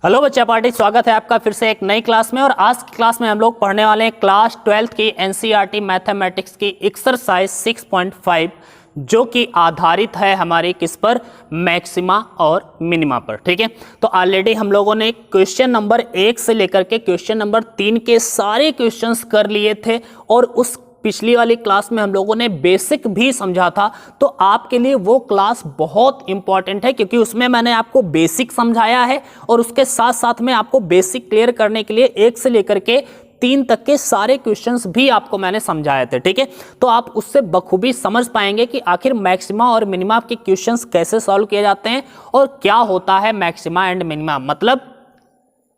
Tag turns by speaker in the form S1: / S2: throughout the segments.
S1: Hello बच्चा party, स्वागत है आपका फिर से एक नई क्लास में। और आज की क्लास में हम लोग पढ़ने वाले हैं क्लास 12 की एनसीईआरटी मैथमेटिक्स की एक्सरसाइज 6.5 जो कि आधारित है हमारी किस पर, मैक्सिमा और मिनिमा पर। ठीक है, तो ऑलरेडी हम लोगों ने क्वेश्चन नंबर 1 से लेकर के क्वेश्चन नंबर 3 के सारे क्वेश्चंस कर लिए थे और उस पिछली वाली क्लास में हम लोगों ने बेसिक भी समझा था। तो आपके लिए वो क्लास बहुत इंपॉर्टेंट है क्योंकि उसमें मैंने आपको बेसिक समझाया है और उसके साथ साथ में आपको बेसिक क्लियर करने के लिए 1 से लेकर के 3 तक के सारे क्वेश्चंस भी आपको मैंने समझाए थे। ठीक है, तो आप उससे बखूबी समझ पाएंगे कि आखिर मैक्सिमा और मिनिमा के क्वेश्चंस कैसे सॉल्व किए जाते हैं और क्या होता है मैक्सिमा एंड मिनिमा, मतलब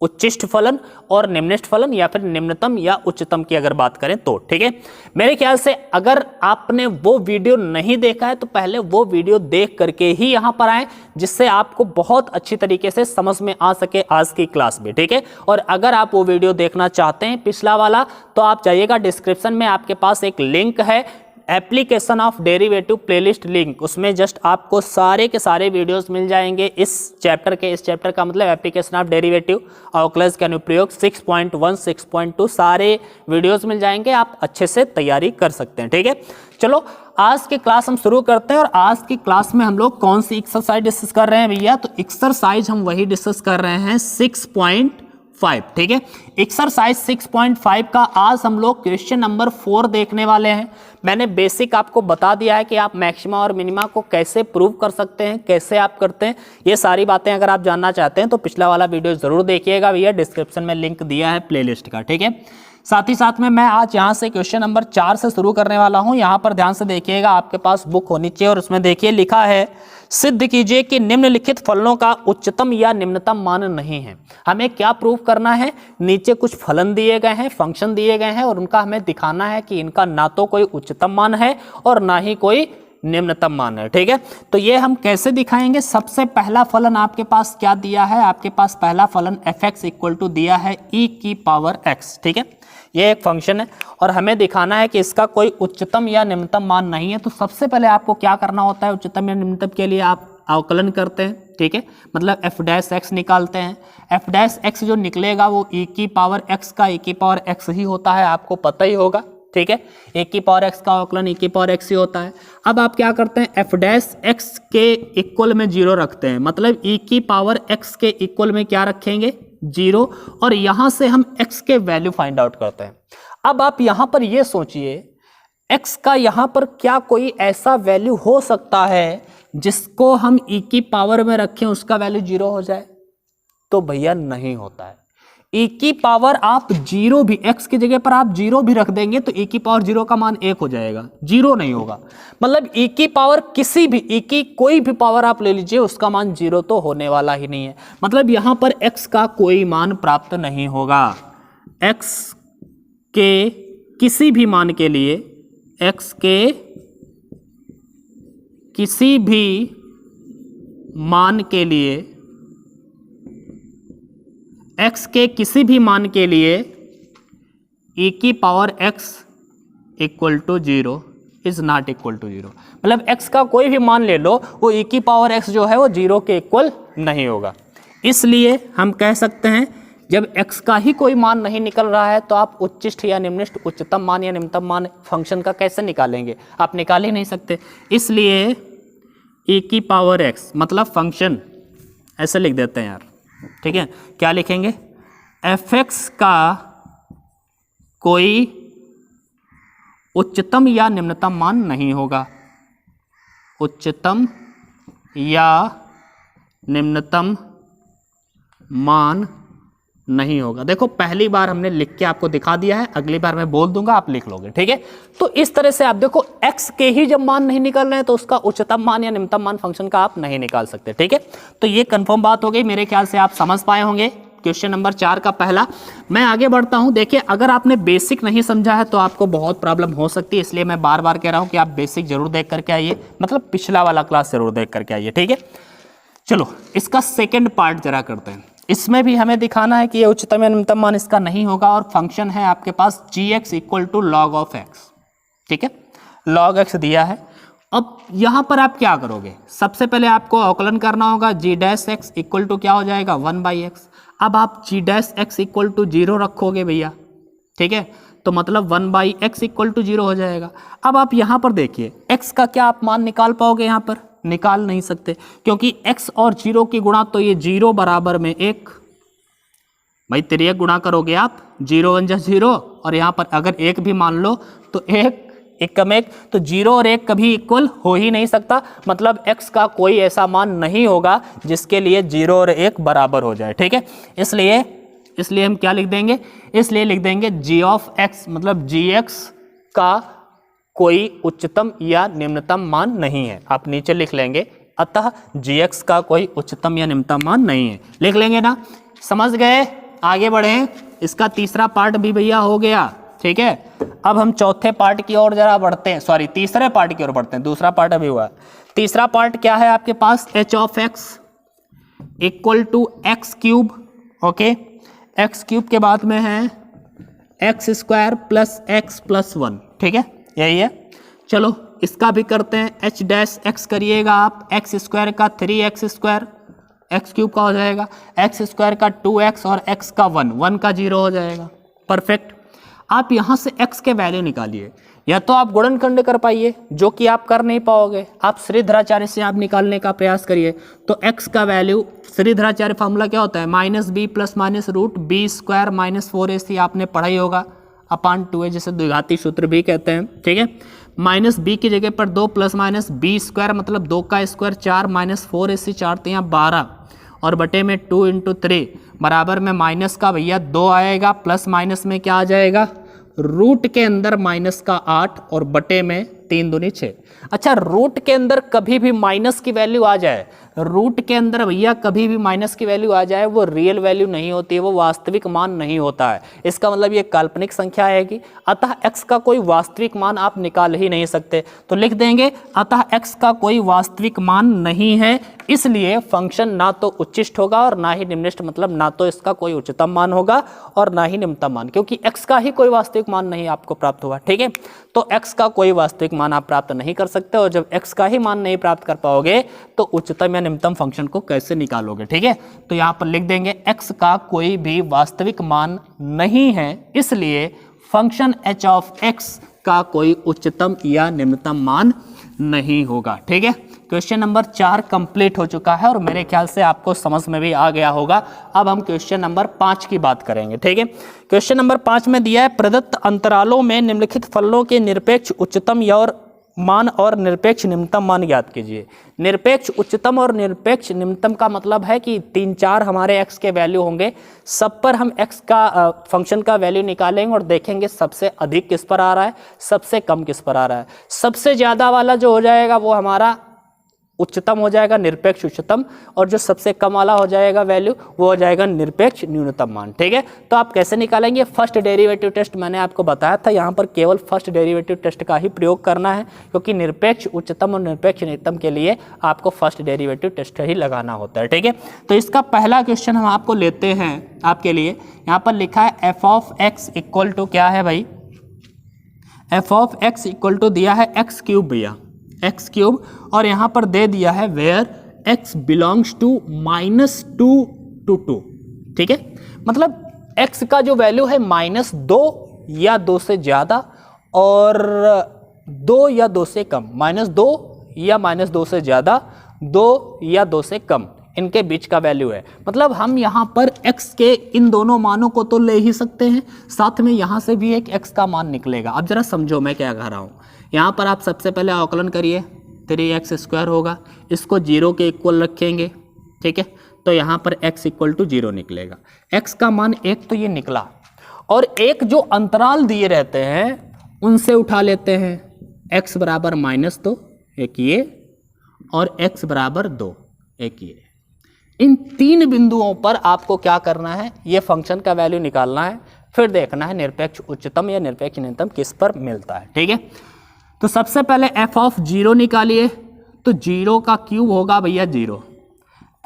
S1: उच्चिष्ट फलन और निम्निष्ठ फलन, या फिर निम्नतम या उच्चतम की अगर बात करें तो। ठीक है, मेरे ख्याल से अगर आपने वो वीडियो नहीं देखा है तो पहले वो वीडियो देख करके ही यहाँ पर आए, जिससे आपको बहुत अच्छी तरीके से समझ में आ सके आज की क्लास में। ठीक है, और अगर आप वो वीडियो देखना चाहते हैं पिछला वाला तो आप जाइएगा, डिस्क्रिप्शन में आपके पास एक लिंक है application of derivative playlist link, उसमें जस्ट आपको सारे के सारे वीडियोस मिल जाएंगे इस चैप्टर का मतलब एप्लीकेशन ऑफ डेरिवेटिव अवकलज के अनुप्रयोग 6.1 6.2 सारे वीडियोस मिल जाएंगे, आप अच्छे से तैयारी कर सकते हैं। ठीक है, चलो आज की क्लास हम शुरू करते हैं। और आज की क्लास में हम लोग कौन सी एक्सरसाइज डिस्कस कर रहे हैं भैया, तो एक्सरसाइज हम वही डिस्कस कर रहे हैं 6.5। ठीक है, एक्सरसाइज 6.5 का आज हम लोग क्वेश्चन नंबर 4 देखने वाले हैं। मैंने बेसिक आपको बता दिया है कि आप मैक्सिमा और मिनिमा को कैसे प्रूव कर सकते हैं, कैसे आप करते हैं, ये सारी बातें अगर आप जानना चाहते हैं तो पिछला वाला वीडियो जरूर देखिएगा भैया, डिस्क्रिप्शन में लिंक दिया है प्लेलिस्ट का। ठीक है, साथ ही साथ में मैं आज यहाँ से क्वेश्चन नंबर 4 से शुरू करने वाला हूँ। यहाँ पर ध्यान से देखिएगा, आपके पास बुक होनी चाहिए और उसमें देखिए लिखा है, सिद्ध कीजिए कि निम्नलिखित फलनों का उच्चतम या निम्नतम मान नहीं है। हमें क्या प्रूव करना है, नीचे कुछ फलन दिए गए हैं, फंक्शन दिए गए हैं और उनका हमें दिखाना है कि इनका ना तो कोई उच्चतम मान है और ना ही कोई निम्नतम मान है। ठीक है, तो ये हम कैसे दिखाएंगे। सबसे पहला फलन आपके पास क्या दिया है, आपके पास पहला फलन fx इक्वल टू दिया है e की पावर x। ठीक है, ये एक फंक्शन है और हमें दिखाना है कि इसका कोई उच्चतम या निम्नतम मान नहीं है। तो सबसे पहले आपको क्या करना होता है, उच्चतम या निम्नतम के लिए आप अवकलन करते हैं। ठीक है, मतलब f डैश x निकालते हैं। f डैश x जो निकलेगा वो e की पावर x का e की पावर x ही होता है, आपको पता ही होगा। ठीक है, e की पावर x का अवकलन e की पावर x ही होता है। अब आप क्या करते हैं, f डैश x के इक्वल में 0 रखते हैं, मतलब e की पावर x के इक्वल में क्या रखेंगे, 0, और यहां से हम x के वैल्यू फाइंड आउट करते हैं। अब आप यहां पर ये सोचिए, x का यहां पर क्या कोई ऐसा वैल्यू हो सकता है जिसको हम e की पावर में रखें उसका वैल्यू 0 हो जाए, तो भैया नहीं होता है। e की पावर आप 0 भी, x की जगह पर आप 0 भी रख देंगे तो e की पावर 0 का मान 1 हो जाएगा, 0 नहीं होगा। मतलब e की पावर किसी भी, e की कोई भी पावर आप ले लीजिए उसका मान 0 तो होने वाला ही नहीं है। मतलब यहां पर x का कोई मान प्राप्त नहीं होगा। x के किसी भी मान के लिए, x के किसी भी मान के लिए, x के किसी भी मान के लिए e की power x equal to 0 is not equal to 0। मतलब x का कोई भी मान ले लो, वो e की पावर x जो है वो 0 के इक्वल नहीं होगा। इसलिए हम कह सकते हैं जब x का ही कोई मान नहीं निकल रहा है तो आप उच्चिष्ट या निम्निष्ठ, उच्चतम मान या निम्नतम मान फंक्शन का कैसे निकालेंगे, आप निकाल ही नहीं सकते। इसलिए e की पावर x मतलब फंक्शन, ऐसे लिख देते हैं यार। ठीक है, क्या लिखेंगे, fx का कोई उच्चतम या निम्नतम मान नहीं होगा, उच्चतम या निम्नतम मान नहीं होगा। देखो पहली बार हमने लिख के आपको दिखा दिया है, अगली बार मैं बोल दूंगा आप लिख लोगे। ठीक है, तो इस तरह से आप देखो x के ही जब मान नहीं निकल रहे हैं तो उसका उच्चतम मान या निम्नतम मान फंक्शन का आप नहीं निकाल सकते। ठीक है, तो ये कंफर्म बात हो गई, मेरे ख्याल से आप समझ पाए होंगे क्वेश्चन नंबर 4 का पहला। मैं आगे बढ़ता हूं। देखिए अगर आपने बेसिक नहीं समझा है तो आपको बहुत प्रॉब्लम हो सकती है, इसलिए मैं बार बार कह रहा हूं कि आप बेसिक जरूर देख करके आइए, मतलब पिछला वाला क्लास जरूर देख करके आइए। ठीक है, चलो इसका सेकेंड पार्ट जरा करते हैं। इसमें भी हमें दिखाना है कि ये उच्चतम या निम्नतम मान इसका नहीं होगा और फंक्शन है आपके पास gx equal to log of x। ठीक है, लॉग x दिया है अब यहाँ पर आप क्या करोगे, सबसे पहले आपको अवकलन करना होगा जी डैश एक्स इक्वल टू क्या हो जाएगा 1/x। अब आप जी डैश एक्स इक्वल टू 0 रखोगे भैया, ठीक है, तो मतलब 1/x इक्वल टू 0 हो जाएगा। अब आप यहाँ पर देखिए x का क्या आप मान निकाल पाओगे, यहाँ पर निकाल नहीं सकते क्योंकि x और 0 की गुणा तो ये 0 बराबर में 1, भाई तिर्यक गुणा करोगे आप 0 1 0, और यहाँ पर अगर 1 भी मान लो तो 1 1 कम 1, तो 0 और 1 कभी इक्वल हो ही नहीं सकता, मतलब x का कोई ऐसा मान नहीं होगा जिसके लिए 0 और 1 बराबर हो जाए, ठीक है। इसलिए हम क्या लिख देंगे, इसलिए लिख देंगे g ऑफ x, मतलब gx का कोई उच्चतम या निम्नतम मान नहीं है, आप नीचे लिख लेंगे, अतः gx का कोई उच्चतम या निम्नतम मान नहीं है, लिख लेंगे ना, समझ गए। आगे बढ़ें, इसका तीसरा पार्ट भी भैया हो गया, ठीक है। अब हम चौथे पार्ट की ओर जरा बढ़ते हैं, सॉरी तीसरे पार्ट की ओर बढ़ते हैं, दूसरा पार्ट अभी हुआ। तीसरा पार्ट क्या है आपके पास, h of x equal to X cube, okay, X cube के बाद में है X square plus X plus 1, ठीक है, यही है। चलो इसका भी करते हैं, h डैश x करिएगा आप, एक्स स्क्वायर का 3x स्क्वायर, एक्स क्यूब का हो जाएगा, एक्स स्क्वायर का 2x और x का 1 का 0 हो जाएगा, परफेक्ट। आप यहाँ से x के वैल्यू निकालिए, या तो आप गुणनखंड कर पाइए जो कि आप कर नहीं पाओगे, आप श्रीधराचार्य से आप निकालने का प्रयास करिए। तो x का वैल्यू, श्रीधराचार्य फॉर्मूला क्या होता है, -b plus minus root b square minus 4ac, आपने पढ़ा ही होगा, अपान 2a, जिसे द्विघाती सूत्र भी कहते हैं, ठीक है। -b की जगह पर 2 प्लस माइनस b स्क्वायर, मतलब 2 का स्क्वायर 4 माइनस 4ac, 4 तो यहाँ 12, और बटे में 2 × 3 बराबर में माइनस का भैया 2 आएगा, प्लस माइनस में क्या आ जाएगा, रूट के अंदर माइनस का 8 और बटे में 3 दूनी 6। अच्छा, रूट के अंदर कभी भी माइनस की वैल्यू आ जाए, रूट के अंदर भैया कभी भी माइनस की वैल्यू आ जाए, वो रियल वैल्यू नहीं होती है, वो वास्तविक मान नहीं होता है, इसका मतलब ये काल्पनिक संख्या आएगी, अतः x का कोई वास्तविक मान आप निकाल ही नहीं सकते। तो लिख देंगे अतः x का कोई वास्तविक मान नहीं है, इसलिए फंक्शन ना तो उच्चिष्ट होगा और ना ही निम्निष्ट, मतलब ना तो इसका कोई उच्चतम मान होगा और ना ही निम्नतम मान, क्योंकि x का ही कोई वास्तविक मान नहीं आपको प्राप्त हुआ, ठीक है। तो x का कोई वास्तविक मान आप प्राप्त नहीं कर सकते, और जब x का ही मान नहीं प्राप्त कर पाओगे तो उच्चतम या निम्नतम फंक्शन को कैसे निकालोगे, ठीक है। तो यहाँ पर लिख देंगे x का कोई भी वास्तविक मान नहीं है, इसलिए फंक्शन h ऑफ x का कोई उच्चतम या निम्नतम मान नहीं होगा, ठीक है। क्वेश्चन नंबर 4 कंप्लीट हो चुका है और मेरे ख्याल से आपको समझ में भी आ गया होगा। अब हम क्वेश्चन नंबर 5 की बात करेंगे, ठीक है। क्वेश्चन नंबर 5 में दिया है प्रदत्त अंतरालों में निम्नलिखित फलनों के निरपेक्ष उच्चतम या और मान और निरपेक्ष निम्नतम मान ज्ञात कीजिए। निरपेक्ष उच्चतम और निरपेक्ष निम्नतम का मतलब है कि 3-4 हमारे x के वैल्यू होंगे, सब पर हम x का फंक्शन का वैल्यू निकालेंगे और देखेंगे सबसे अधिक किस पर आ रहा है, सबसे कम किस पर आ रहा है। सबसे ज़्यादा वाला जो हो जाएगा वो हमारा उच्चतम हो जाएगा, निरपेक्ष उच्चतम, और जो सबसे कम वाला हो जाएगा वैल्यू वो हो जाएगा निरपेक्ष न्यूनतम मान, ठीक है। तो आप कैसे निकालेंगे, फर्स्ट डेरिवेटिव टेस्ट मैंने आपको बताया था, यहाँ पर केवल फर्स्ट डेरिवेटिव टेस्ट का ही प्रयोग करना है, क्योंकि निरपेक्ष उच्चतम और निरपेक्ष न्यूनतम के लिए आपको फर्स्ट डेरिवेटिव टेस्ट ही लगाना होता है, ठीक है। तो इसका पहला क्वेश्चन हम आपको लेते हैं आपके लिए। यहाँ पर लिखा है F of X equal to क्या है भाई, F of X equal to दिया है एक्स क्यूब भैया, एक्स क्यूब, और यहाँ पर दे दिया है where x belongs to -2 to 2, ठीक है। मतलब x का जो वैल्यू है -2 या 2 से ज़्यादा और 2 या 2 से कम, -2 या -2 से ज़्यादा, 2 या 2 से कम, इनके बीच का वैल्यू है। मतलब हम यहाँ पर x के इन दोनों मानों को तो ले ही सकते हैं, साथ में यहाँ से भी एक x का मान निकलेगा। अब जरा समझो मैं क्या कह रहा हूँ। यहाँ पर आप सबसे पहले अवकलन करिए, 3x स्क्वायर होगा, इसको 0 के इक्वल रखेंगे, ठीक है। तो यहाँ पर x इक्वल टू 0 निकलेगा, x का मान 1 तो ये निकला, और एक जो अंतराल दिए रहते हैं उनसे उठा लेते हैं, x बराबर -2 एक ये, और x बराबर 2 एक ये। इन 3 बिंदुओं पर आपको क्या करना है, ये फंक्शन का वैल्यू निकालना है, फिर देखना है निरपेक्ष उच्चतम या निरपेक्ष न्यूनतम किस पर मिलता है, ठीक है। तो सबसे पहले f ऑफ 0 निकालिए, तो 0 का क्यूब होगा भैया 0।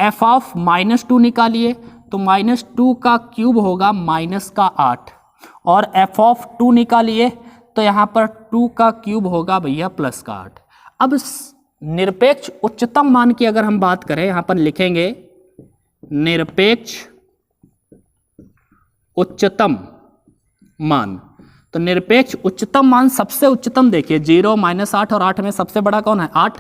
S1: f ऑफ -2 निकालिए, तो -2 का क्यूब होगा -8, और f ऑफ 2 निकालिए, तो यहाँ पर 2 का क्यूब होगा भैया +8। अब निरपेक्ष उच्चतम मान की अगर हम बात करें, यहां पर लिखेंगे निरपेक्ष उच्चतम मान। तो निरपेक्ष उच्चतम मान सबसे उच्चतम देखिए 0, -8 और 8 में सबसे बड़ा कौन है 8।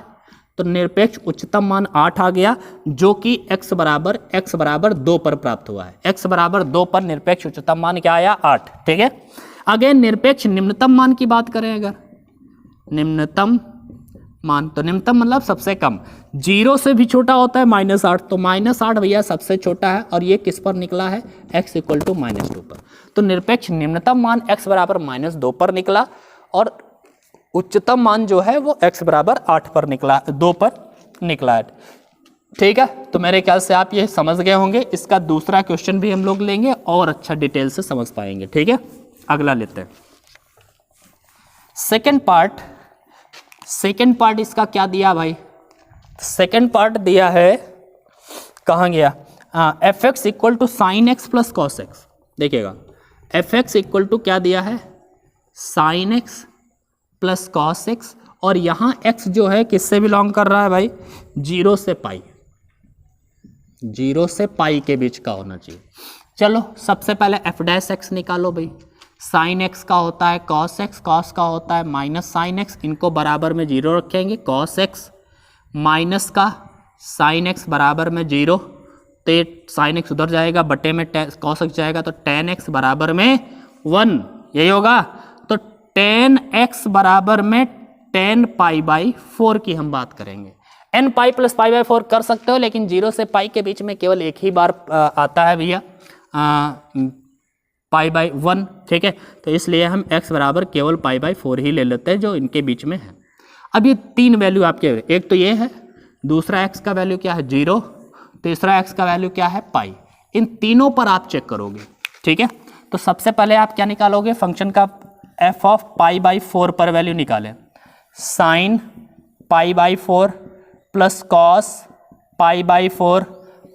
S1: तो निरपेक्ष उच्चतम मान 8 आ गया, जो कि x बराबर 2 पर प्राप्त हुआ है। x बराबर 2 पर निरपेक्ष उच्चतम मान क्या आया 8। ठीक है। अगेन निरपेक्ष निम्नतम मान की बात करें, अगर निम्नतम मान, तो निम्नतम मतलब सबसे कम, 0 से भी छोटा होता है -8, तो -8 भैया सबसे छोटा है, और ये किस पर निकला है x = -2 पर। तो निरपेक्ष निम्नतम मान x बराबर -2 पर निकला, और उच्चतम मान जो है वो x बराबर 8 पर निकला, 2 पर निकला है। ठीक है, तो मेरे ख्याल से आप ये समझ गए होंगे। इसका दूसरा क्वेश्चन भी हम लोग लेंगे और अच्छा डिटेल से समझ पाएंगे। ठीक है, अगला लेते हैं सेकेंड पार्ट। इसका क्या दिया भाई, सेकेंड पार्ट दिया है, कहाँ गया, fx = sin x + cos x। देखिएगा fx = क्या दिया है sin x + cos x, और यहाँ x जो है किससे बिलोंग कर रहा है भाई 0 से पाई, 0 से पाई के बीच का होना चाहिए। चलो सबसे पहले f' निकालो भाई। साइन x का होता है cos x, cos का होता है माइनस साइन x, इनको बराबर में 0 रखेंगे। cos x माइनस का साइन x बराबर में 0, तो साइन x उधर जाएगा, बटे में cos x जाएगा, तो tan x बराबर में 1, यही होगा। तो tan x बराबर में tan π/4 की हम बात करेंगे। n π + π/4 कर सकते हो, लेकिन 0 से पाई के बीच में केवल एक ही बार आता है भैया π/1। ठीक है, तो इसलिए हम x बराबर केवल π/4 ही ले लेते हैं, जो इनके बीच में है। अब ये 3 वैल्यू आपके, एक तो ये है, दूसरा x का वैल्यू क्या है 0, तीसरा x का वैल्यू क्या है पाई। इन तीनों पर आप चेक करोगे। ठीक है, तो सबसे पहले आप क्या निकालोगे, फंक्शन का f(π/4) पर वैल्यू निकालें। साइन π/4 प्लस कॉस π/4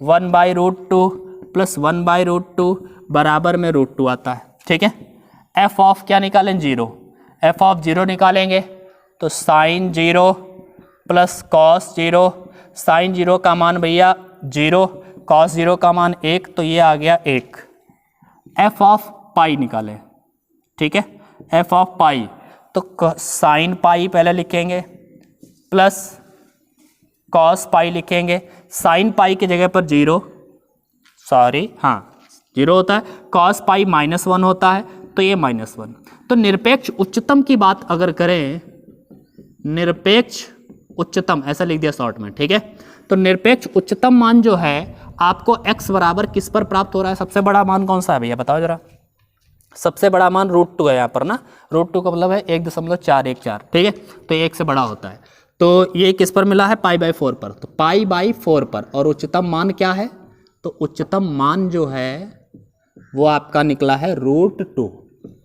S1: 1/√2 प्लस 1/√2 बराबर में √2 आता है। ठीक है, f ऑफ क्या निकालें 0, f ऑफ 0 निकालेंगे तो साइन 0 प्लस कॉस 0, साइन 0 का मान भैया 0, कॉस 0 का मान 1, तो ये आ गया 1। f ऑफ पाई निकालें। ठीक है, f ऑफ पाई, तो साइन पाई पहले लिखेंगे प्लस कॉस पाई लिखेंगे। साइन पाई की जगह पर 0 होता है, कॉस पाई -1 होता है, तो ये -1। तो निरपेक्ष उच्चतम की बात अगर करें, निरपेक्ष उच्चतम ऐसा लिख दिया शॉर्ट में। ठीक है, तो निरपेक्ष उच्चतम मान जो है आपको x बराबर किस पर प्राप्त हो रहा है, सबसे बड़ा मान कौन सा है भैया बताओ जरा। सबसे बड़ा मान √2 है यहाँ पर ना, √2 का मतलब है 1.414। ठीक है, तो 1 से बड़ा होता है। तो ये किस पर मिला है π/4 पर, तो π/4 पर। और उच्चतम मान क्या है, तो उच्चतम मान जो है वो आपका निकला है √2।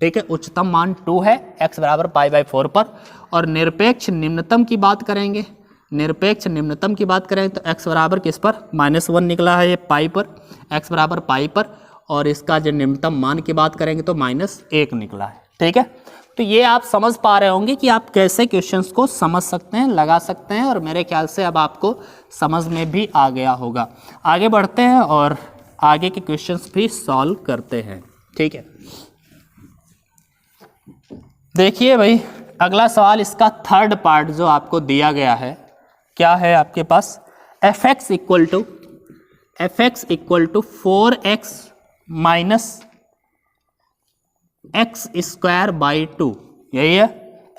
S1: ठीक है, उच्चतम मान 2 है, x बराबर π/4 पर। और निरपेक्ष निम्नतम की बात करेंगे, निरपेक्ष निम्नतम की बात करें तो x बराबर किस पर -1 निकला है, ये पाई पर, x बराबर पाई पर। और इसका जो निम्नतम मान की बात करेंगे तो -1 निकला है। ठीक है, तो ये आप समझ पा रहे होंगे कि आप कैसे क्वेश्चंस को समझ सकते हैं, लगा सकते हैं, और मेरे ख्याल से अब आपको समझ में भी आ गया होगा। आगे बढ़ते हैं और आगे के क्वेश्चंस भी सॉल्व करते हैं। ठीक है, देखिए भाई अगला सवाल, इसका थर्ड पार्ट जो आपको दिया गया है, क्या है आपके पास, fx = 4x - x²/2, यही है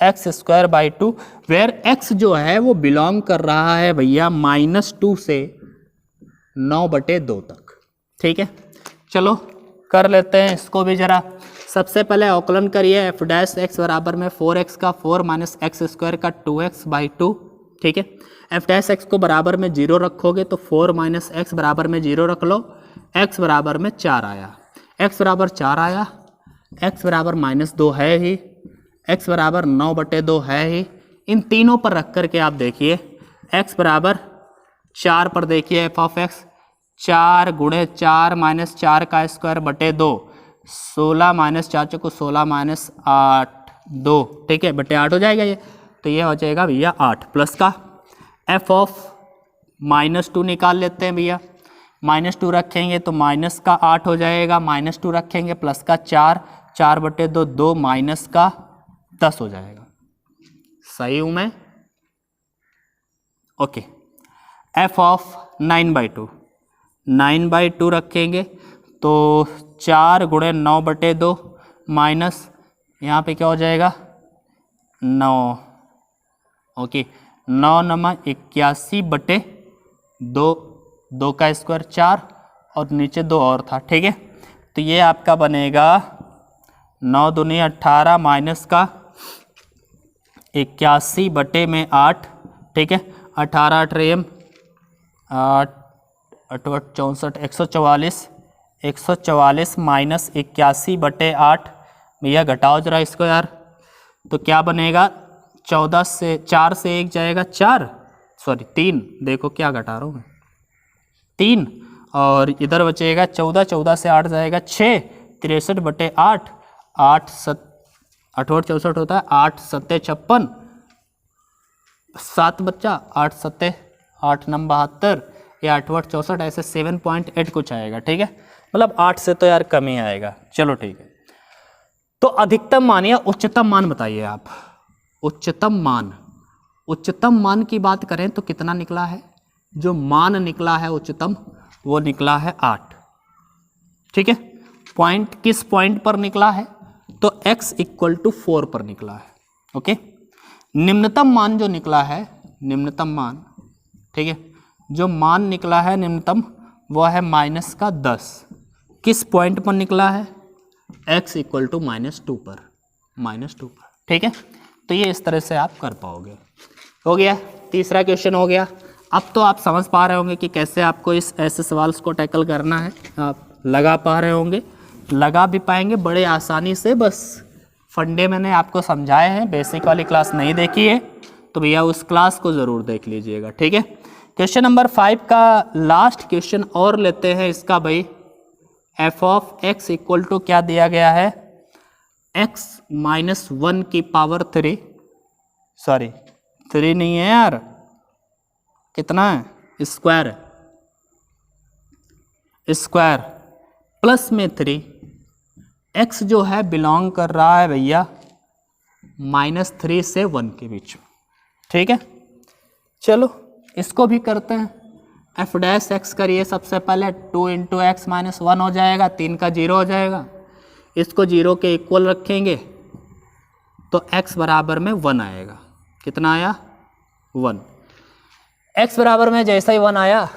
S1: x²/2, वेयर x जो है वो बिलोंग कर रहा है भैया -2 से 9/2 तक। ठीक है, चलो कर लेते हैं इसको भी जरा। सबसे पहले अवकलन करिए, f' बराबर में 4x का 4 - x² का 2x/2। ठीक है, f' को बराबर में 0 रखोगे तो 4 - x बराबर में 0 रख लो, x बराबर में 4 आया, x बराबर 4 आया, x बराबर -2 है ही, x बराबर 9/2 है ही। इन तीनों पर रख करके आप देखिए, x बराबर 4 पर देखिए f ऑफ x, 4 × 4 - 4 का स्क्वायर बटे 2, 16 - 4 को 16 - 8 2। ठीक है, बटे 8 हो जाएगा ये, तो ये हो जाएगा भैया 8 प्लस का f ऑफ -2 निकाल लेते हैं भैया। -2 रखेंगे तो माइनस का 8 हो जाएगा, -2 रखेंगे प्लस का 4, 4/2 2 माइनस का 10 हो जाएगा। सही हूँ मैं? ओके। f ऑफ 9/2, 9/2 रखेंगे तो 4 गुणे 9/2 माइनस यहाँ पे क्या हो जाएगा 9। ओके, 9 नमा 81/2, 2 का स्क्वायर 4 और नीचे 2 और था। ठीक है, तो ये आपका बनेगा 9 दूनी 18 माइनस का 81/8। ठीक है, 18 8 8 64 144 माइनस 81/8। भैया घटाओ जरा इसको यार, तो क्या बनेगा 14 से 4 से 1 जाएगा 4, सॉरी 3, देखो क्या घटा रहा हूँ मैं 3, और इधर बचेगा 14, 14 से 8 जाएगा 6, 63/8, 8 64 होता है 8 7 56, 7 बच्चा 8 7 8 9 72 या 8 8 64, ऐसे 7.8 कुछ आएगा। ठीक है, मतलब 8 से तो यार कम ही आएगा। चलो ठीक है, तो अधिकतम मान या उच्चतम मान बताइए आप। उच्चतम मान की बात करें तो कितना निकला है? जो मान निकला है उच्चतम वो निकला है 8। ठीक है, पॉइंट किस पॉइंट पर निकला है? तो x = 4 पर निकला है। ओके, निम्नतम मान जो निकला है, निम्नतम मान, ठीक है, जो मान निकला है निम्नतम वो है -10। किस पॉइंट पर निकला है? x = -2 पर, -2 पर। ठीक है, तो ये इस तरह से आप कर पाओगे। हो गया, तीसरा क्वेश्चन हो गया। अब तो आप समझ पा रहे होंगे कि कैसे आपको इस ऐसे सवाल को टैकल करना है। आप लगा पा रहे होंगे, लगा भी पाएंगे बड़े आसानी से। बस फंडे मैंने आपको समझाए हैं, बेसिक वाली क्लास नहीं देखी है तो भैया उस क्लास को ज़रूर देख लीजिएगा। ठीक है, क्वेश्चन नंबर 5 का लास्ट क्वेश्चन और लेते हैं इसका भाई। f ऑफ x = क्या दिया गया है? x - 1 की पावर 3, सॉरी 3 नहीं है यार, कितना है? स्क्वायर है, स्क्वायर प्लस में 3। x जो है बिलोंग कर रहा है भैया -3 से 1 के बीच में। ठीक है, चलो इसको भी करते हैं। f' करिए सबसे पहले, 2 × x - 1 हो जाएगा, 3 का 0 हो जाएगा। इसको 0 के इक्वल रखेंगे तो x बराबर में 1 आएगा। कितना आया? 1। x बराबर में जैसा ही 1 आया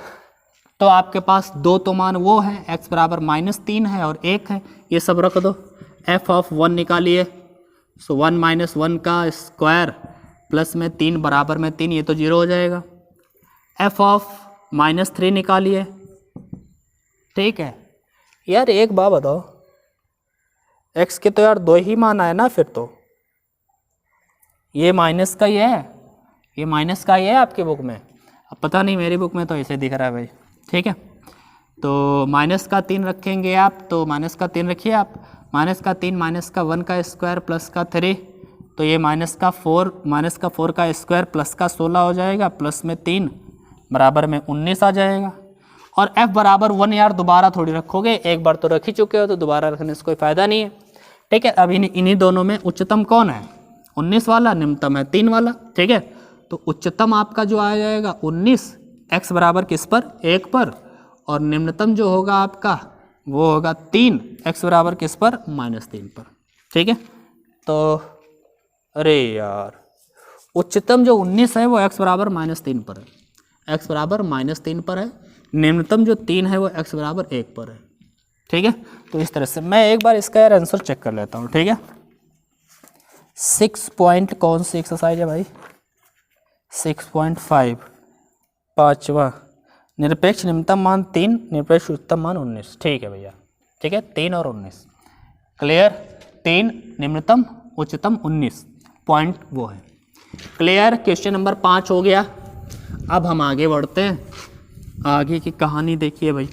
S1: तो आपके पास दो तो मान वो है, x बराबर -3 है और 1 है, ये सब रख दो। f ऑफ 1 निकालिए, सो 1 - 1 का स्क्वायर प्लस में 3 बराबर में 3, ये तो 0 हो जाएगा। f ऑफ -3 निकालिए। ठीक है यार, एक बात बताओ, x के तो यार 2 ही मान आए ना, फिर तो ये माइनस का ही है, ये माइनस का ही है आपके बुक में। अब पता नहीं, मेरी बुक में तो ऐसे दिख रहा है भाई। ठीक है, तो माइनस का 3 रखेंगे आप, तो माइनस का 3 रखिए आप, -3 -1 का स्क्वायर प्लस का 3, तो ये -4 का स्क्वायर प्लस का 16 हो जाएगा, प्लस में 3 बराबर में 19 आ जाएगा। और f बराबर 1 यार दोबारा थोड़ी रखोगे, एक बार तो रख ही चुके हो तो दोबारा रखने से कोई फ़ायदा नहीं है। ठीक है, अब इन्हीं दोनों में उच्चतम कौन है? 19 वाला, निम्नतम है 3 वाला। ठीक है, तो उच्चतम आपका जो आ जाएगा 19, x बराबर किस पर? 1 पर, और निम्नतम जो होगा आपका वो होगा 3, x बराबर किस पर? -3 पर। ठीक है, तो अरे यार, उच्चतम जो 19 है वो x बराबर -3 पर है, x बराबर -3 पर है। निम्नतम जो 3 है वो x बराबर 1 पर है। ठीक है, तो इस तरह से मैं एक बार इसका यार आंसर चेक कर लेता हूँ। ठीक है, 6 पॉइंट कौन सी एक्सरसाइज है भाई? 6.5, 5वां, निरपेक्ष निम्नतम मान 3, निरपेक्ष उच्चतम मान 19। ठीक है भैया, ठीक है, 3 और 19 क्लियर। 3 निम्नतम, उच्चतम 19 पॉइंट वो है क्लियर। क्वेश्चन नंबर 5 हो गया। अब हम आगे बढ़ते हैं, आगे की कहानी देखिए भाई।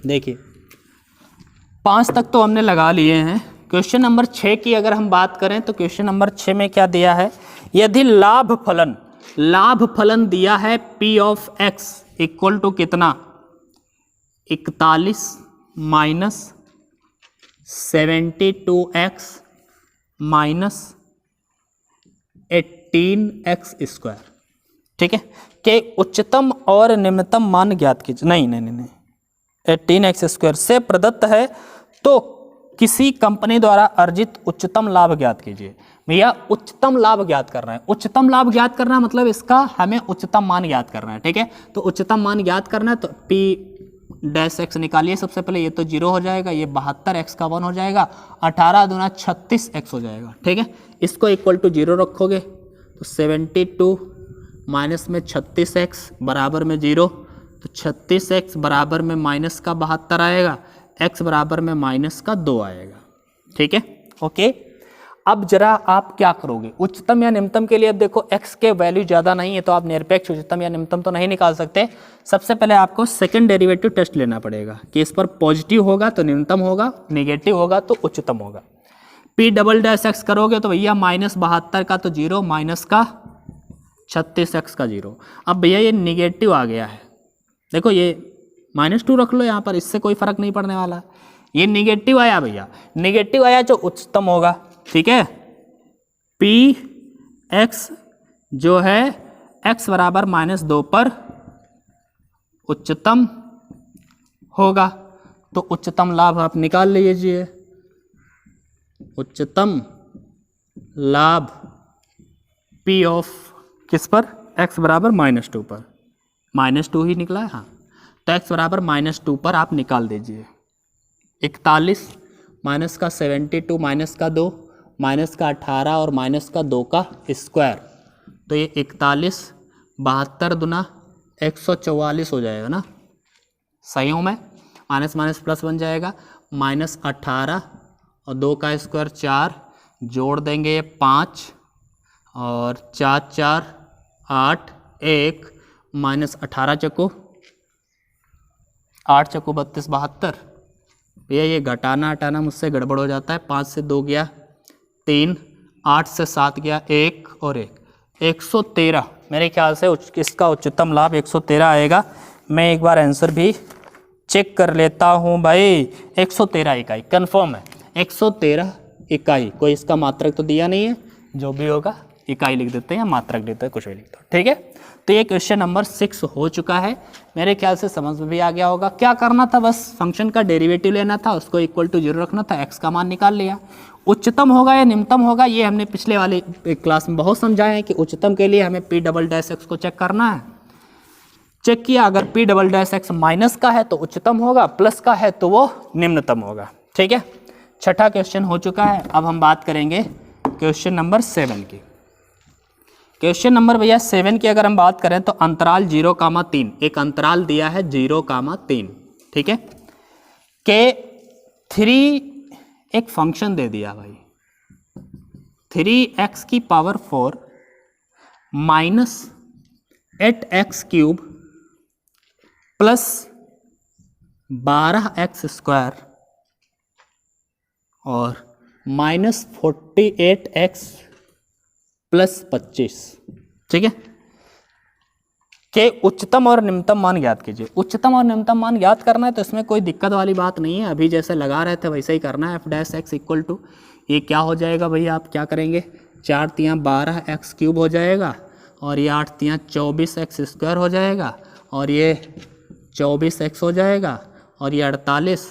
S1: देखिए 5 तक तो हमने लगा लिए हैं। क्वेश्चन नंबर 6 की अगर हम बात करें तो क्वेश्चन नंबर 6 में क्या दिया है? यदि लाभ फलन दिया है P of x equal to कितना 41 minus 72x minus 18x square, ठीक है, कि उच्चतम और निम्नतम मान ज्ञात कीजिए। नहीं 18x स्क्वायर से प्रदत्त है तो किसी कंपनी द्वारा अर्जित उच्चतम लाभ ज्ञात कीजिए। भैया उच्चतम लाभ ज्ञात करना है, उच्चतम लाभ ज्ञात करना है मतलब इसका हमें उच्चतम मान ज्ञात करना है, ठीक है। तो उच्चतम मान ज्ञात करना है तो P डैश एक्स निकालिए सबसे पहले, ये तो 0 हो जाएगा, ये 72x का 1 हो जाएगा, 18 दूना 36x हो जाएगा, ठीक है। इसको इक्वल टू 0 रखोगे तो 72 माइनस में 36x बराबर में 0, तो 36x बराबर में माइनस का 72 आएगा, x बराबर में माइनस का 2 आएगा, ठीक है, ओके। अब जरा आप क्या करोगे, उच्चतम या निम्नतम के लिए अब देखो x के वैल्यू ज़्यादा नहीं है तो आप निरपेक्ष उच्चतम या निम्नतम तो नहीं निकाल सकते। सबसे पहले आपको सेकंड डेरिवेटिव टेस्ट लेना पड़ेगा कि इस पर पॉजिटिव होगा तो निम्नतम होगा, नेगेटिव होगा तो उच्चतम होगा। P डबल डैश एक्स करोगे तो भैया माइनस 72 का तो 0 माइनस का 36x का 0। अब भैया ये निगेटिव आ गया है, देखो ये -2 रख लो यहाँ पर, इससे कोई फर्क नहीं पड़ने वाला। ये निगेटिव आया भैया, निगेटिव आया जो उच्चतम होगा, ठीक है। P x जो है x बराबर -2 पर उच्चतम होगा, तो उच्चतम लाभ आप निकाल लीजिए। उच्चतम लाभ P ऑफ किस पर, x बराबर -2 पर, -2 ही निकला है, हाँ, तो x बराबर -2 पर आप निकाल दीजिए। 41 माइनस का 72 माइनस का 2 माइनस का 18 और माइनस का 2 का स्क्वायर, तो ये 41 72 दुना 144 हो जाएगा ना, सही हूँ मैं, माइनस माइनस प्लस बन जाएगा, माइनस 18 और 2 का स्क्वायर 4, जोड़ देंगे ये 5 और 4 4 8 1 माइनस 18 चको 8 चको 32 72। भैया ये घटाना हटाना मुझसे गड़बड़ हो जाता है, 5 से 2 गया 3, 8 से 7 गया 1 और 1, 113 मेरे ख्याल से इसका उच्चतम लाभ 113 आएगा। मैं एक बार आंसर भी चेक कर लेता हूँ भाई, 113 इकाई कन्फर्म है, 113 इकाई, कोई इसका मात्रक तो दिया नहीं है, जो भी होगा इकाई लिख देते हैं या मात्रक लिखते हैं, कुछ भी लिख दो, ठीक है। तो ये क्वेश्चन नंबर 6 हो चुका है, मेरे ख्याल से समझ में भी आ गया होगा। क्या करना था, बस फंक्शन का डेरिवेटिव लेना था, उसको इक्वल टू 0 रखना था, x का मान निकाल लिया। उच्चतम होगा या निम्नतम होगा ये हमने पिछले वाले क्लास में बहुत समझाया है कि उच्चतम के लिए हमें P डबल डैश एक्स को चेक करना है। चेक किया, अगर P double dash x minus का है तो उच्चतम होगा, प्लस का है तो वो निम्नतम होगा, ठीक है। छठा क्वेश्चन हो चुका है, अब हम बात करेंगे क्वेश्चन नंबर 7 की। क्वेश्चन नंबर भैया 7 की अगर हम बात करें तो अंतराल 0,3, एक अंतराल दिया है 0,3, ठीक है, के 3 एक फंक्शन दे दिया भाई, 3x की power 4 minus 8x cube plus 12x square और माइनस 48x प्लस 25, ठीक है, के उच्चतम और निम्नतम मान ज्ञात कीजिए। उच्चतम और निम्नतम मान ज्ञात करना है तो इसमें कोई दिक्कत वाली बात नहीं है, अभी जैसे लगा रहे थे वैसे ही करना है। F dash X equal to ये क्या हो जाएगा भैया, आप क्या करेंगे, 4 तियाँ 12x क्यूब हो जाएगा और ये 8 तियाँ 24x स्क्वायर हो जाएगा और ये 24x हो जाएगा और ये 48,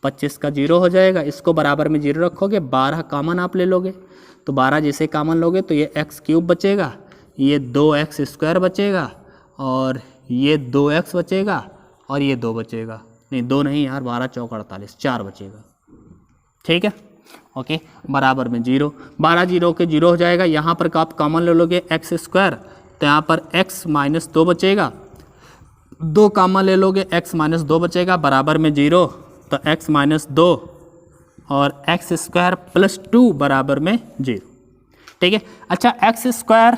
S1: 25 का 0 हो जाएगा। इसको बराबर में 0 रखोगे, 12 कॉमन आप ले लोगे तो 12 जैसे कॉमन लोगे तो ये x क्यूब बचेगा, ये 2x स्क्वायर बचेगा और ये 2x बचेगा और ये 2 बचेगा, नहीं 2 नहीं यार, 12 चौक 48, 4 बचेगा, ठीक है, ओके, बराबर में 0, 12 0 के 0 हो जाएगा। यहाँ पर आप कॉमन ले लोगे x स्क्वायर तो यहाँ पर x माइनस 2 बचेगा, 2 कॉमन ले लोगे x माइनस 2 बचेगा, बराबर में 0, तो x माइनस 2 और x स्क्वायर प्लस 2 बराबर में 0, ठीक है। अच्छा, x स्क्वायर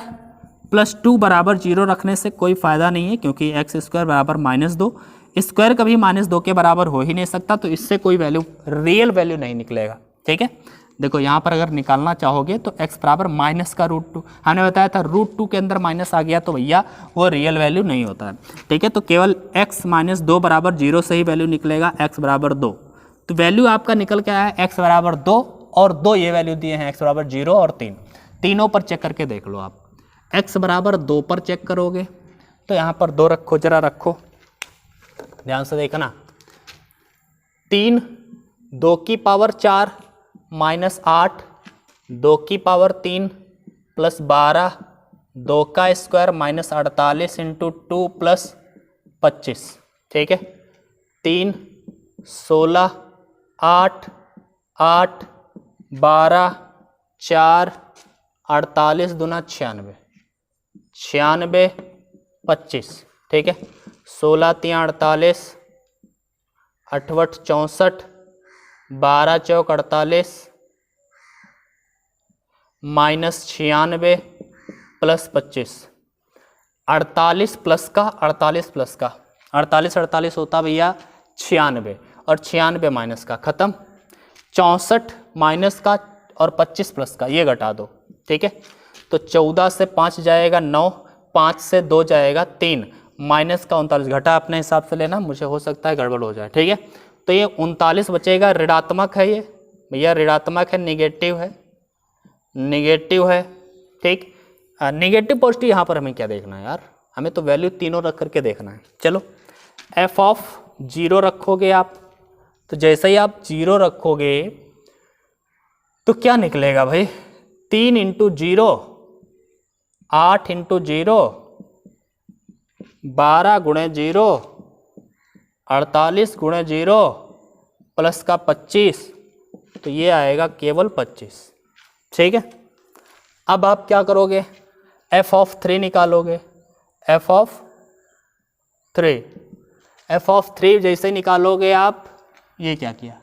S1: प्लस 2 बराबर 0 रखने से कोई फ़ायदा नहीं है क्योंकि x स्क्वायर बराबर -2, स्क्वायर कभी -2 के बराबर हो ही नहीं सकता, तो इससे कोई वैल्यू, रियल वैल्यू नहीं निकलेगा, ठीक है। देखो यहाँ पर अगर निकालना चाहोगे तो x बराबर माइनस का √2, हमने बताया था √2 के अंदर माइनस आ गया तो भैया वो रियल वैल्यू नहीं होता है। ठीक है, तो केवल x माइनस 2 बराबर 0 से ही वैल्यू निकलेगा, x बराबर 2। तो वैल्यू आपका निकल के आया x बराबर 2 और 2 ये वैल्यू दिए हैं x बराबर 0 और 3, तीनों पर चेक करके देख लो आप। x बराबर 2 पर चेक करोगे तो यहाँ पर 2 रखो, जरा रखो ध्यान से देखना। 3 2 की पावर 4 माइनस 8 2 की पावर 3 प्लस 12 2 का स्क्वायर माइनस 48 इंटू 2 प्लस 25। ठीक है, 3 16 8 8 12 4 48 दूना 96 96 25। ठीक है, 16 3 48 8 8 64 12 चौक 48 माइनस 96 प्लस 25। 48 प्लस का 48 प्लस का 48 48 होता भैया 96 और 96 माइनस का खत्म। 64 माइनस का और 25 प्लस का ये घटा दो। ठीक है, तो 14 से 5 जाएगा 9, 5 से 2 जाएगा 3, माइनस का 39 घटा अपने हिसाब से लेना, मुझे हो सकता है गड़बड़ हो जाए। ठीक है, तो ये 39 बचेगा, ऋणात्मक है ये भैया, ऋणात्मक है, निगेटिव है, निगेटिव है। ठीक, निगेटिव पॉजिटिव यहाँ पर हमें क्या देखना है यार, हमें तो वैल्यू तीनों रख करके देखना है। चलो f ऑफ 0 रखोगे आप, तो जैसे ही आप 0 रखोगे तो क्या निकलेगा भाई, 3 इंटू 0 8 इंटू 0 12 गुणे 0 48 गुणे 0 प्लस का 25, तो ये आएगा केवल 25। ठीक है, अब आप क्या करोगे, f ऑफ 3 निकालोगे, f ऑफ 3, f ऑफ 3 जैसे निकालोगे आप, ये क्या किया,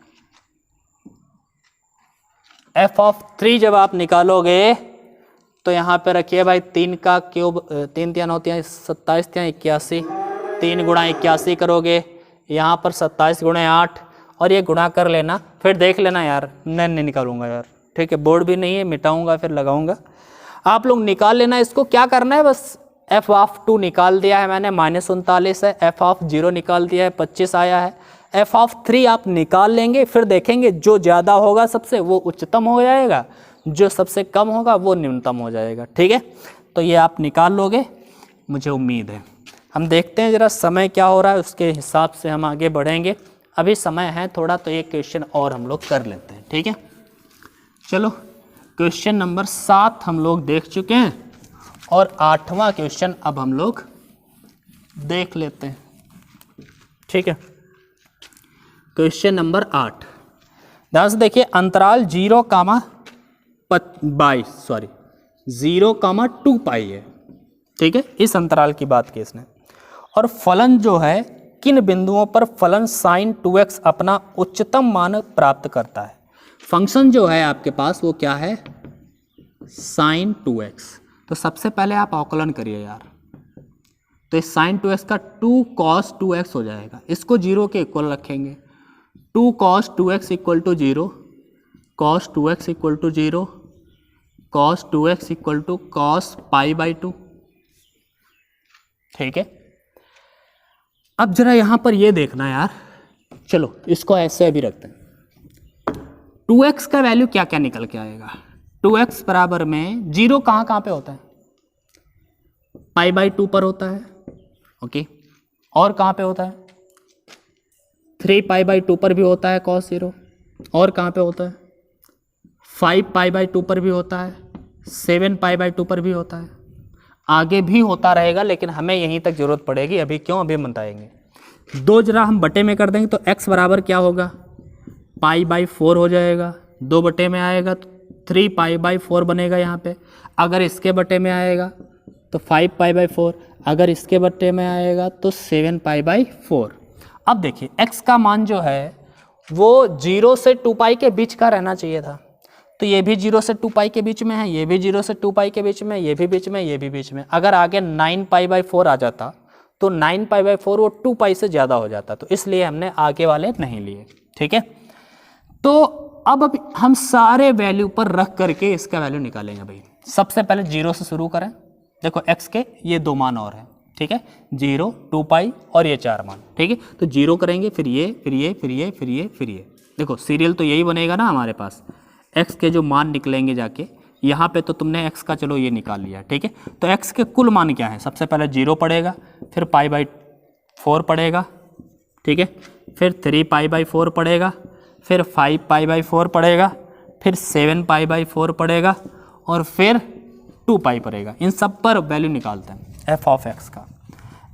S1: f ऑफ 3 जब आप निकालोगे तो यहाँ पे रखिए भाई 3 का क्यूब, 3 3 होती हैं 27 3 81, 3 गुणा 81 करोगे, यहाँ पर 27 गुणे 8 और ये गुणा कर लेना, फिर देख लेना यार, नहीं निकालूंगा यार। ठीक है, बोर्ड भी नहीं है, मिटाऊंगा फिर लगाऊंगा, आप लोग निकाल लेना। इसको क्या करना है, बस f ऑफ 2 निकाल दिया है मैंने, माइनस 39 है, f ऑफ 0 निकाल दिया है, 25 आया है, f ऑफ 3 आप निकाल लेंगे, फिर देखेंगे जो ज़्यादा होगा सबसे वो उच्चतम हो जाएगा, जो सबसे कम होगा वो न्यूनतम हो जाएगा। ठीक है, तो ये आप निकाल लोगे, मुझे उम्मीद है। हम देखते हैं ज़रा समय क्या हो रहा है, उसके हिसाब से हम आगे बढ़ेंगे। अभी समय है थोड़ा, तो एक क्वेश्चन और हम लोग कर लेते हैं। ठीक है, चलो क्वेश्चन नंबर 7 हम लोग देख चुके हैं और 8वां क्वेश्चन अब हम लोग देख लेते हैं। ठीक है, क्वेश्चन नंबर 8 ध्यान से देखिए, अंतराल 0 कामा 2 पाई है। ठीक है, इस अंतराल की बात की इसने, और फलन जो है किन बिंदुओं पर फलन sin 2x अपना उच्चतम मान प्राप्त करता है। फंक्शन जो है आपके पास वो क्या है, sin 2x। तो सबसे पहले आप अवकलन करिए यार, तो इस sin 2x का 2 cos 2x हो जाएगा, इसको 0 के इक्वल रखेंगे, 2 cos 2x equal to 0, cos 2x equal to 0, cos 2x equal to cos π/2। ठीक है, अब जरा यहां पर ये देखना यार, चलो इसको ऐसे अभी रखते हैं। 2x का वैल्यू क्या क्या निकल के आएगा, 2x बराबर में 0 कहाँ पे होता है, π/2 पर होता है। ओके, और कहाँ पे होता है, 3 π/2 पर भी होता है cos 0, और कहाँ पे होता है, 5 π/2 पर भी होता है, 7 π/2 पर भी होता है, आगे भी होता रहेगा, लेकिन हमें यहीं तक जरूरत पड़ेगी। अभी क्यों, अभी बताएंगे। 2 जरा हम बटे में कर देंगे तो x बराबर क्या होगा, π/4 हो जाएगा, 2 बटे में आएगा तो 3 π/4 बनेगा यहाँ पे। अगर इसके बटे में आएगा तो 5 π/4, अगर इसके बटे में आएगा तो 7 π/4। अब देखिए x का मान जो है वो 0 से 2π के बीच का रहना चाहिए था, तो ये भी 0 से 2π के बीच में है, ये भी 0 से 2π के बीच में, ये भी बीच में, ये भी बीच में। अगर आगे 9 π/4 आ जाता तो 9 π/4 वो 2π से ज़्यादा हो जाता, तो इसलिए हमने आगे वाले नहीं लिए। ठीक है, तो अब हम सारे वैल्यू पर रख करके इसका वैल्यू निकालेंगे भाई। सबसे पहले 0 से शुरू करें। देखो x के ये 2 मान और हैं, ठीक है, 0, 2 पाई और ये 4 मान, ठीक है। तो 0 करेंगे, फिर ये, फिर ये, फिर ये, फिर ये, फिर ये। देखो सीरियल तो यही बनेगा ना हमारे पास। x के जो मान निकलेंगे जाके यहाँ पे, तो तुमने x का चलो ये निकाल लिया, ठीक है। तो x के कुल मान क्या है? सबसे पहले 0 पड़ेगा, फिर π/4 पड़ेगा, ठीक है, फिर 3 π/4 पड़ेगा, फिर 5 π/4 पड़ेगा, फिर 7 π/4 पड़ेगा और फिर 2 पाई पड़ेगा। इन सब पर वैल्यू निकालते हैं f ऑफ x का।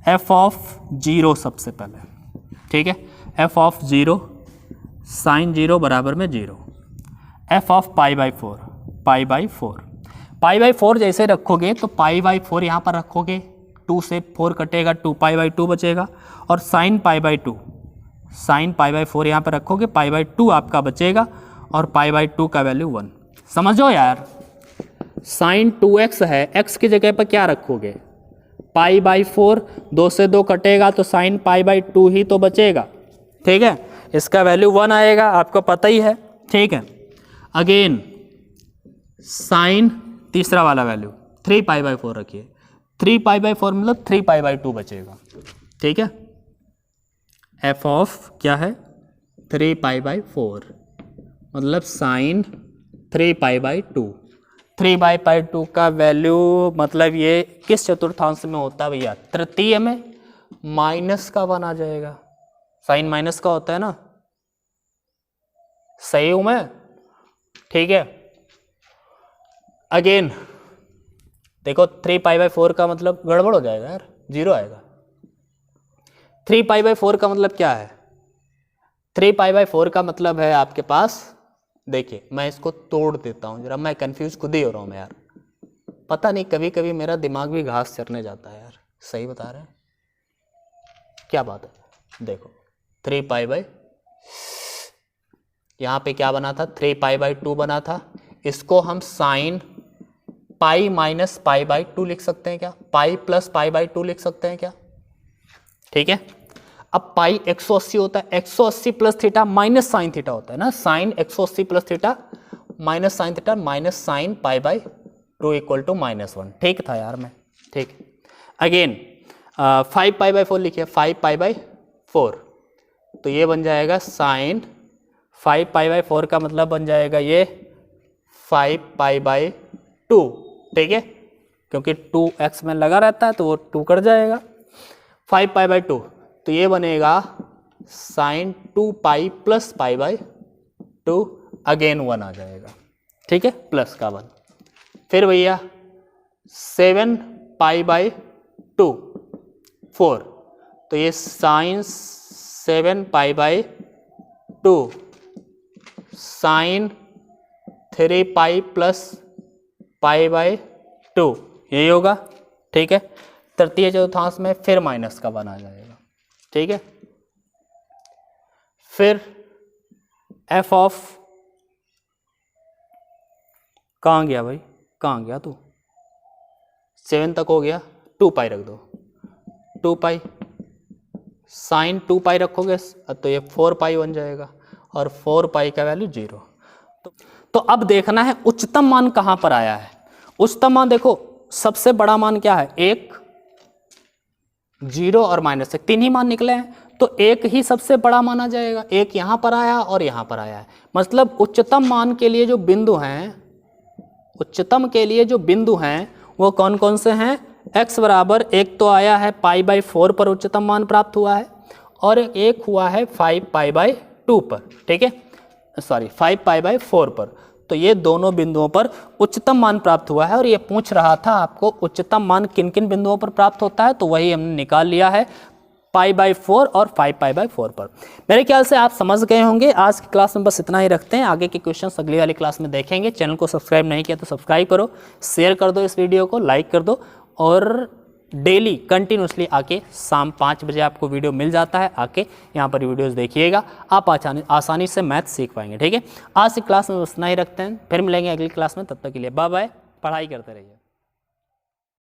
S1: f ऑफ 0 सबसे पहले, ठीक है, f ऑफ 0 साइन 0 बराबर में 0, f ऑफ π/4 π/4 जैसे रखोगे तो π/4 यहाँ पर रखोगे, 2 से 4 कटेगा, 2 π/2 बचेगा, और साइन π/4 यहाँ पर रखोगे, π/2 आपका बचेगा और π/2 का वैल्यू 1। समझो यार, साइन 2x है, x की जगह पर क्या रखोगे? π/4, 2 से 2 कटेगा तो साइन π/2 ही तो बचेगा, ठीक है। इसका वैल्यू 1 आएगा, आपको पता ही है, ठीक है। अगेन साइन तीसरा वाला वैल्यू 3 π/4 रखिए, 3 π/4 मतलब 3 π/2 बचेगा, ठीक है। f ऑफ क्या है? 3 π/4 मतलब साइन 3 π/2। 3/2 का वैल्यू मतलब ये किस चतुर्थांश में होता है भैया? तृतीय में। माइनस का 1 आ जाएगा, साइन माइनस का होता है ना, सही हूं मैं, ठीक है। अगेन देखो 3 π/4 का मतलब गड़बड़ हो जाएगा यार, 0 आएगा। 3 π/4 का मतलब क्या है? 3 π/4 का मतलब है आपके पास, देखिए मैं इसको तोड़ देता हूँ जरा, मैं कंफ्यूज खुद ही हो रहा हूँ मैं यार, पता नहीं कभी कभी मेरा दिमाग भी घास चरने जाता है यार। सही बता रहे हैं, क्या बात है। देखो 3 π/, यहाँ पे क्या बना था? 3 π/2 बना था, इसको हम साइन पाई माइनस π/2 लिख सकते हैं क्या? पाई प्लस π/2 लिख सकते हैं क्या? ठीक है। अब पाई 180 होता है, 180 plus theta minus sine theta होता है ना, sine 180 plus theta minus sine theta minus sine π/2 equal to -1। ठीक था यार मैं, ठीक। अगेन 5 π/4 लिखिए, 5 π/4 तो ये बन जाएगा साइन 5 π/4 का मतलब बन जाएगा ये 5 π/2, ठीक है, क्योंकि 2x में लगा रहता है तो वो 2 कट जाएगा। 5 π/2 तो ये बनेगा साइन 2 पाई प्लस π/2, अगेन 1 आ जाएगा, ठीक है, प्लस का 1। फिर भैया 7 π/2 4 तो ये साइन 7 π/2 साइन 3 पाई प्लस π/2 यही होगा, ठीक है। तृतीय चतुर्थांश में फिर माइनस का 1 आ जाएगा, ठीक है। फिर f ऑफ, कहाँ गया भाई, कहाँ गया तू? 7 तक हो गया, 2 पाई रख दो, 2 पाई साइन 2 पाई रखोगे तो ये 4 पाई बन जाएगा और 4 पाई का वैल्यू 0। तो अब देखना है उच्चतम मान कहाँ पर आया है। उच्चतम मान देखो, सबसे बड़ा मान क्या है? 1, 0 और -1, 3 ही मान निकले हैं, तो 1 ही सबसे बड़ा माना जाएगा। 1 यहाँ पर आया और यहाँ पर आया है, मतलब उच्चतम मान के लिए जो बिंदु हैं, उच्चतम के लिए जो बिंदु हैं वो कौन कौन से हैं? x बराबर 1 तो आया है π/4 पर उच्चतम मान प्राप्त हुआ है, और एक हुआ है 5 π/2 पर, ठीक है, सॉरी 5 π/4 पर। तो ये दोनों बिंदुओं पर उच्चतम मान प्राप्त हुआ है, और ये पूछ रहा था आपको उच्चतम मान किन किन बिंदुओं पर प्राप्त होता है, तो वही हमने निकाल लिया है π/4 और 5 π/4 पर। मेरे ख्याल से आप समझ गए होंगे। आज की क्लास में बस इतना ही रखते हैं, आगे के क्वेश्चंस अगली वाली क्लास में देखेंगे। चैनल को सब्सक्राइब नहीं किया तो सब्सक्राइब करो, शेयर कर दो इस वीडियो को, लाइक कर दो, और डेली कंटिन्यूसली आके शाम 5 बजे आपको वीडियो मिल जाता है, आके यहाँ पर वीडियोस देखिएगा, आप आसानी से मैथ सीख पाएंगे, ठीक है। आज की क्लास में बस इतना ही रखते हैं, फिर मिलेंगे अगली क्लास में, तब तक के लिए बाय बाय, पढ़ाई करते रहिए।